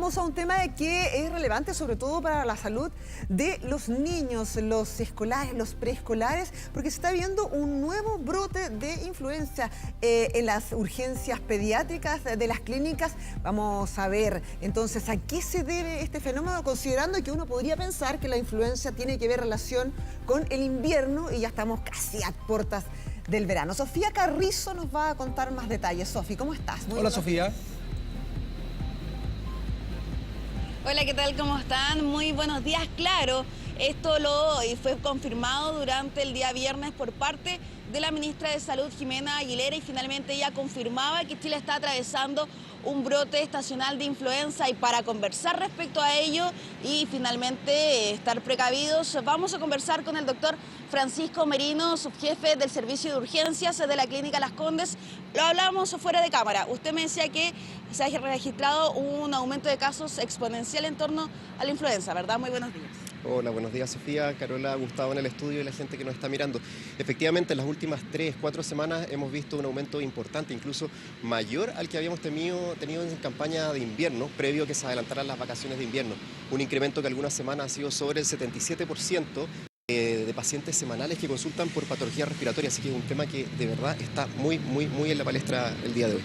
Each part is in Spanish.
vamos a un tema que es relevante sobre todo para la salud de los niños, los escolares, los preescolares, porque se está viendo un nuevo brote de influenza en las urgencias pediátricas de las clínicas. Vamos a ver entonces a qué se debe este fenómeno, considerando que uno podría pensar que la influenza tiene que ver relación con el invierno y ya estamos casi a puertas del verano. Sofía Carrizo nos va a contar más detalles. Sofi, ¿cómo estás? Hola, Sofía. Hola, ¿qué tal? ¿Cómo están? Muy buenos días. Claro, esto fue confirmado durante el día viernes por parte de la ministra de Salud, Jimena Aguilera, y finalmente ella confirmaba que Chile está atravesando un brote estacional de influenza, y para conversar respecto a ello y finalmente estar precavidos, vamos a conversar con el doctor Francisco Merino, subjefe del servicio de urgencias de la Clínica Las Condes. Lo hablamos fuera de cámara. Usted me decía que se ha registrado un aumento de casos exponencial en torno a la influenza, ¿verdad? Muy buenos días. Hola, buenos días, Sofía, Carola, Gustavo en el estudio y la gente que nos está mirando. Efectivamente, en las últimas 3-4 semanas hemos visto un aumento importante, incluso mayor al que habíamos tenido en campaña de invierno, previo a que se adelantaran las vacaciones de invierno. Un incremento que algunas semanas ha sido sobre el 77% de pacientes semanales que consultan por patología respiratoria, así que es un tema que de verdad está muy en la palestra el día de hoy.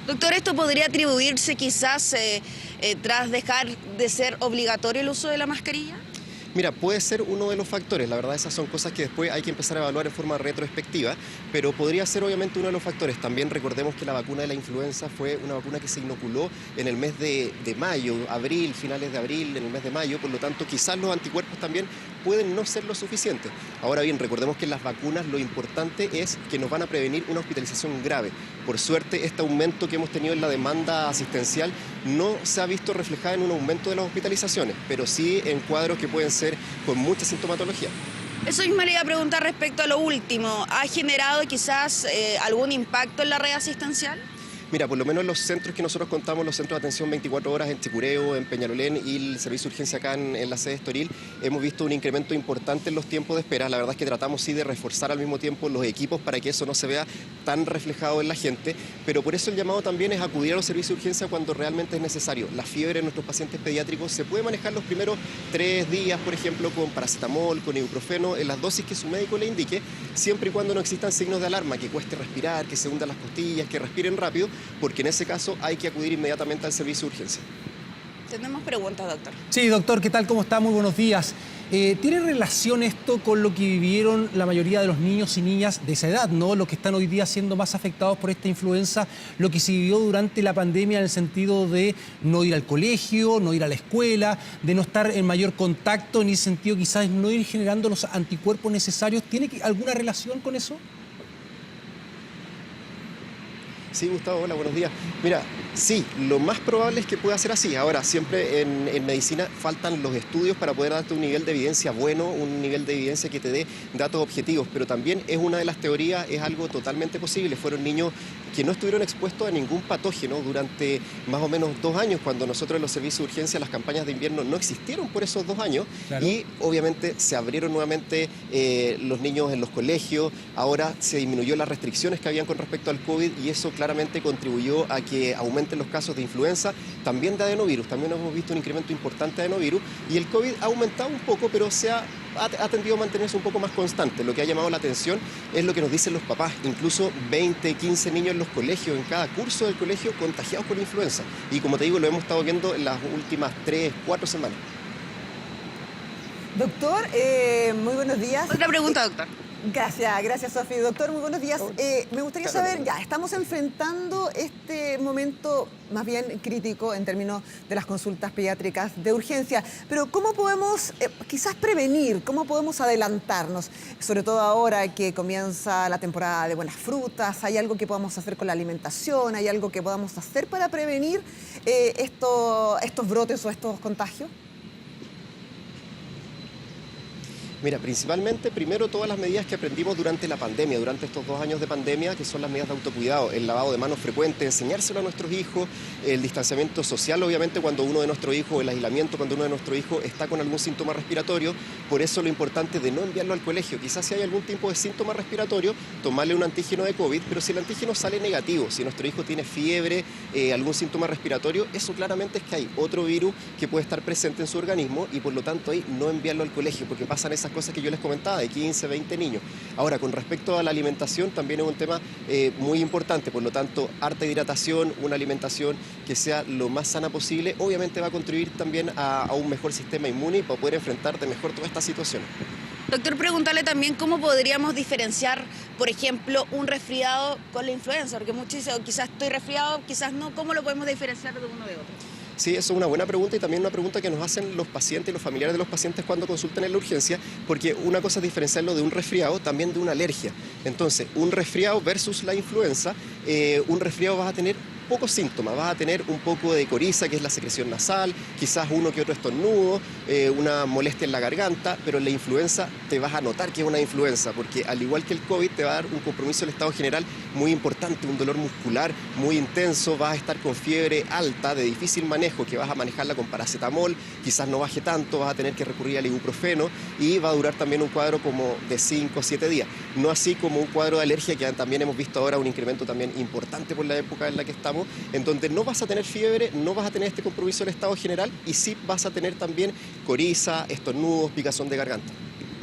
Doctor, ¿esto podría atribuirse quizás tras dejar de ser obligatorio el uso de la mascarilla? Mira, puede ser uno de los factores, la verdad esas son cosas que después hay que empezar a evaluar en forma retrospectiva, pero podría ser obviamente uno de los factores. También recordemos que la vacuna de la influenza fue una vacuna que se inoculó en el mes de mayo, abril, finales de abril, en el mes de mayo, por lo tanto quizás los anticuerpos también pueden no ser lo suficiente. Ahora bien, recordemos que en las vacunas lo importante es que nos van a prevenir una hospitalización grave. Por suerte, este aumento que hemos tenido en la demanda asistencial no se ha visto reflejado en un aumento de las hospitalizaciones, pero sí en cuadros que pueden ser con mucha sintomatología. Eso mismo le iba a preguntar respecto a lo último. ¿Ha generado quizás algún impacto en la red asistencial? Mira, por lo menos los centros que nosotros contamos, los centros de atención 24 horas en Chicureo, en Peñalolén y el servicio de urgencia acá en la sede Estoril, hemos visto un incremento importante en los tiempos de espera. La verdad es que tratamos sí de reforzar al mismo tiempo los equipos para que eso no se vea tan reflejado en la gente, pero por eso el llamado también es acudir a los servicios de urgencia cuando realmente es necesario. La fiebre en nuestros pacientes pediátricos se puede manejar los primeros 3 días, por ejemplo, con paracetamol, con ibuprofeno, en las dosis que su médico le indique, siempre y cuando no existan signos de alarma, que cueste respirar, que se hundan las costillas, que respiren rápido, porque en ese caso hay que acudir inmediatamente al servicio de urgencia. Tenemos preguntas, doctor. Sí, doctor, ¿qué tal? ¿Cómo está? Muy buenos días. ¿Tiene relación esto con lo que vivieron la mayoría de los niños y niñas de esa edad, ¿no? Los que están hoy día siendo más afectados por esta influenza, lo que se vivió durante la pandemia en el sentido de no ir al colegio, no ir a la escuela, de no estar en mayor contacto, en ese sentido quizás no ir generando los anticuerpos necesarios? ¿Tiene alguna relación con eso? Sí, Gustavo, hola, buenos días. Mira, sí, lo más probable es que pueda ser así. Ahora, siempre en medicina faltan los estudios para poder darte un nivel de evidencia bueno, un nivel de evidencia que te dé datos objetivos, pero también es una de las teorías, es algo totalmente posible. Fueron niños que no estuvieron expuestos a ningún patógeno durante más o menos 2 años, cuando nosotros en los servicios de urgencia, las campañas de invierno no existieron por esos 2 años, claro. Y obviamente se abrieron nuevamente los niños en los colegios, ahora se disminuyó las restricciones que habían con respecto al COVID y eso claramente contribuyó a que aumenten los casos de influenza, también de adenovirus. También hemos visto un incremento importante de adenovirus y el COVID ha aumentado un poco, pero ha tendido a mantenerse un poco más constante. Lo que ha llamado la atención es lo que nos dicen los papás, incluso 20, 15 niños en los colegios, en cada curso del colegio, contagiados con influenza. Y como te digo, lo hemos estado viendo en las últimas 3-4 semanas. Doctor, muy buenos días. Otra pregunta, doctor. Gracias, Sofía. Doctor, muy buenos días. Me gustaría saber, ya estamos enfrentando este momento más bien crítico en términos de las consultas pediátricas de urgencia, pero ¿cómo podemos quizás prevenir, cómo podemos adelantarnos? Sobre todo ahora que comienza la temporada de buenas frutas, ¿hay algo que podamos hacer con la alimentación? ¿Hay algo que podamos hacer para prevenir estos brotes o estos contagios? Mira, principalmente, primero, todas las medidas que aprendimos durante la pandemia, durante estos 2 años de pandemia, que son las medidas de autocuidado, el lavado de manos frecuente, enseñárselo a nuestros hijos, el distanciamiento social, obviamente, cuando uno de nuestros hijos, el aislamiento, cuando uno de nuestros hijos está con algún síntoma respiratorio. Por eso lo importante de no enviarlo al colegio. Quizás si hay algún tipo de síntoma respiratorio, tomarle un antígeno de COVID, pero si el antígeno sale negativo, si nuestro hijo tiene fiebre, algún síntoma respiratorio, eso claramente es que hay otro virus que puede estar presente en su organismo y por lo tanto ahí no enviarlo al colegio, porque pasan esas cosas que yo les comentaba, de 15, 20 niños. Ahora, con respecto a la alimentación, también es un tema muy importante, por lo tanto, harta hidratación, una alimentación que sea lo más sana posible, obviamente va a contribuir también a un mejor sistema inmune y para poder enfrentar de mejor toda esta situación. Doctor, preguntarle también cómo podríamos diferenciar, por ejemplo, un resfriado con la influenza, porque muchos dicen, oh, quizás estoy resfriado, quizás no, ¿cómo lo podemos diferenciar de uno de otro? Sí, eso es una buena pregunta y también una pregunta que nos hacen los pacientes y los familiares de los pacientes cuando consultan en la urgencia, porque una cosa es diferenciarlo de un resfriado, también de una alergia. Entonces, un resfriado versus la influenza, un resfriado vas a tener pocos síntomas, vas a tener un poco de coriza, que es la secreción nasal, quizás uno que otro estornudo, una molestia en la garganta, pero en la influenza te vas a notar que es una influenza, porque al igual que el COVID te va a dar un compromiso del estado general muy importante, un dolor muscular muy intenso, vas a estar con fiebre alta, de difícil manejo, que vas a manejarla con paracetamol, quizás no baje tanto, vas a tener que recurrir al ibuprofeno y va a durar también un cuadro como de 5 o 7 días, no así como un cuadro de alergia que también hemos visto ahora un incremento también importante por la época en la que estamos, en donde no vas a tener fiebre, no vas a tener este compromiso del estado general y sí vas a tener también coriza, estornudos, picazón de garganta.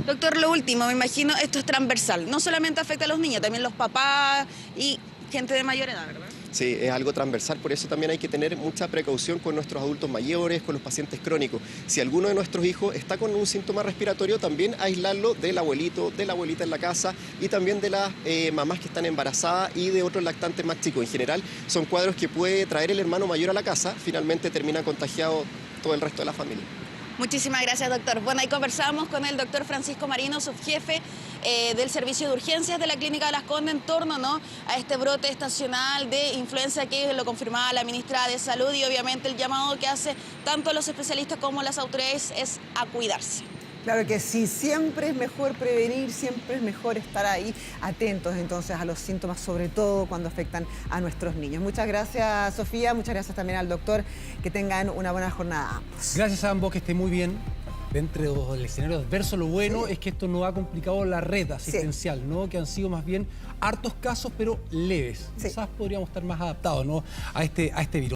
Doctor, lo último, me imagino esto es transversal, no solamente afecta a los niños, también los papás y gente de mayor edad, ¿verdad? Sí, es algo transversal, por eso también hay que tener mucha precaución con nuestros adultos mayores, con los pacientes crónicos. Si alguno de nuestros hijos está con un síntoma respiratorio, también aislarlo del abuelito, de la abuelita en la casa y también de las mamás que están embarazadas y de otros lactantes más chicos. En general, son cuadros que puede traer el hermano mayor a la casa, finalmente termina contagiado todo el resto de la familia. Muchísimas gracias, doctor. Bueno, ahí conversamos con el doctor Francisco Marino, subjefe del Servicio de Urgencias de la Clínica de Las Condes en torno, ¿no?, a este brote estacional de influenza que lo confirmaba la ministra de Salud y obviamente el llamado que hace tanto los especialistas como las autoridades es a cuidarse. Claro que sí, siempre es mejor prevenir, siempre es mejor estar ahí atentos entonces a los síntomas, sobre todo cuando afectan a nuestros niños. Muchas gracias, Sofía, muchas gracias también al doctor, que tengan una buena jornada ambos. Gracias a ambos, que estén muy bien. Dentro del escenario adverso, lo bueno es que esto no ha complicado la red asistencial, ¿no?, que han sido más bien hartos casos, pero leves. Quizás podríamos estar más adaptados, ¿no?, a este virus.